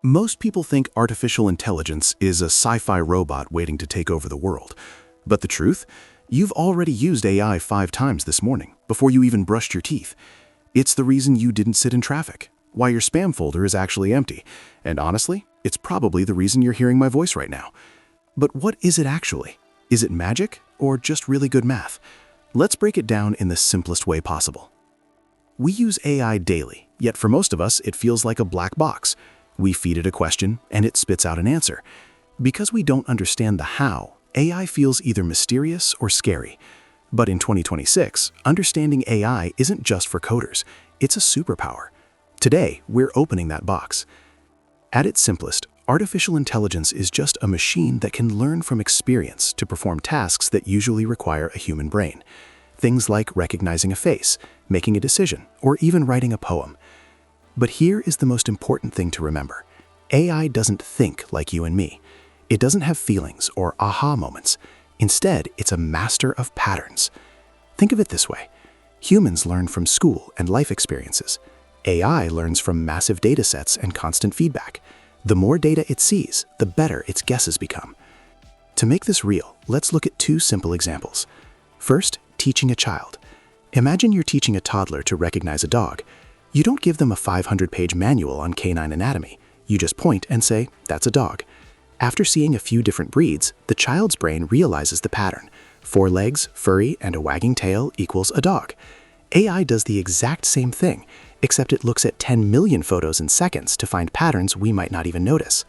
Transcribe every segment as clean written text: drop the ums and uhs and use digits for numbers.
Most people think artificial intelligence is a sci-fi robot waiting to take over the world. But the truth? You've already used AI 5 times this morning, before you even brushed your teeth. It's the reason you didn't sit in traffic, why your spam folder is actually empty, and honestly, it's probably the reason you're hearing my voice right now. But what is it actually? Is it magic, or just really good math? Let's break it down in the simplest way possible. We use AI daily, yet for most of us, it feels like a black box. We feed it a question, and it spits out an answer. Because we don't understand the how, AI feels either mysterious or scary. But in 2026, understanding AI isn't just for coders. It's a superpower. Today, we're opening that box. At its simplest, artificial intelligence is just a machine that can learn from experience to perform tasks that usually require a human brain. Things like recognizing a face, making a decision, or even writing a poem. But here is the most important thing to remember. AI doesn't think like you and me. It doesn't have feelings or aha moments. Instead, it's a master of patterns. Think of it this way. Humans learn from school and life experiences. AI learns from massive data sets and constant feedback. The more data it sees, the better its guesses become. To make this real, let's look at 2 simple examples. First, teaching a child. Imagine you're teaching a toddler to recognize a dog. You don't give them a 500-page manual on canine anatomy. You just point and say, "That's a dog." After seeing a few different breeds, the child's brain realizes the pattern. 4 legs, furry, and a wagging tail equals a dog. AI does the exact same thing, except it looks at 10 million photos in seconds to find patterns we might not even notice.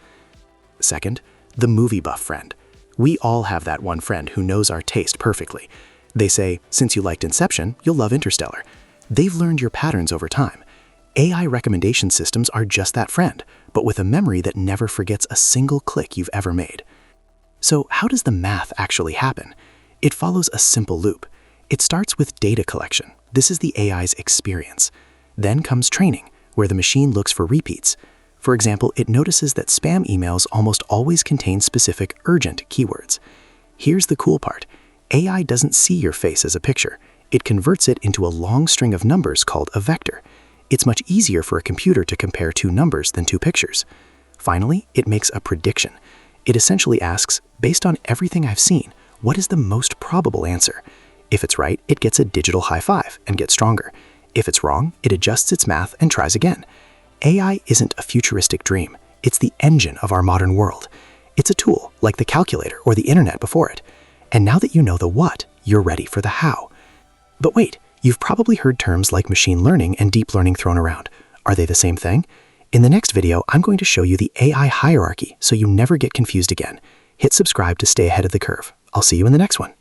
Second, the movie buff friend. We all have that one friend who knows our taste perfectly. They say, "Since you liked Inception, you'll love Interstellar." They've learned your patterns over time. AI recommendation systems are just that friend, but with a memory that never forgets a single click you've ever made. So how does the math actually happen? It follows a simple loop. It starts with data collection. This is the AI's experience. Then comes training, where the machine looks for repeats. For example, it notices that spam emails almost always contain specific urgent keywords. Here's the cool part. AI doesn't see your face as a picture. It converts it into a long string of numbers called a vector. It's much easier for a computer to compare 2 numbers than 2 pictures. Finally, it makes a prediction. It essentially asks, based on everything I've seen, what is the most probable answer? If it's right, it gets a digital high five and gets stronger. If it's wrong, it adjusts its math and tries again. AI isn't a futuristic dream. It's the engine of our modern world. It's a tool, like the calculator or the internet before it. And now that you know the what, you're ready for the how. But wait, you've probably heard terms like machine learning and deep learning thrown around. Are they the same thing? In the next video, I'm going to show you the AI hierarchy so you never get confused again. Hit subscribe to stay ahead of the curve. I'll see you in the next one.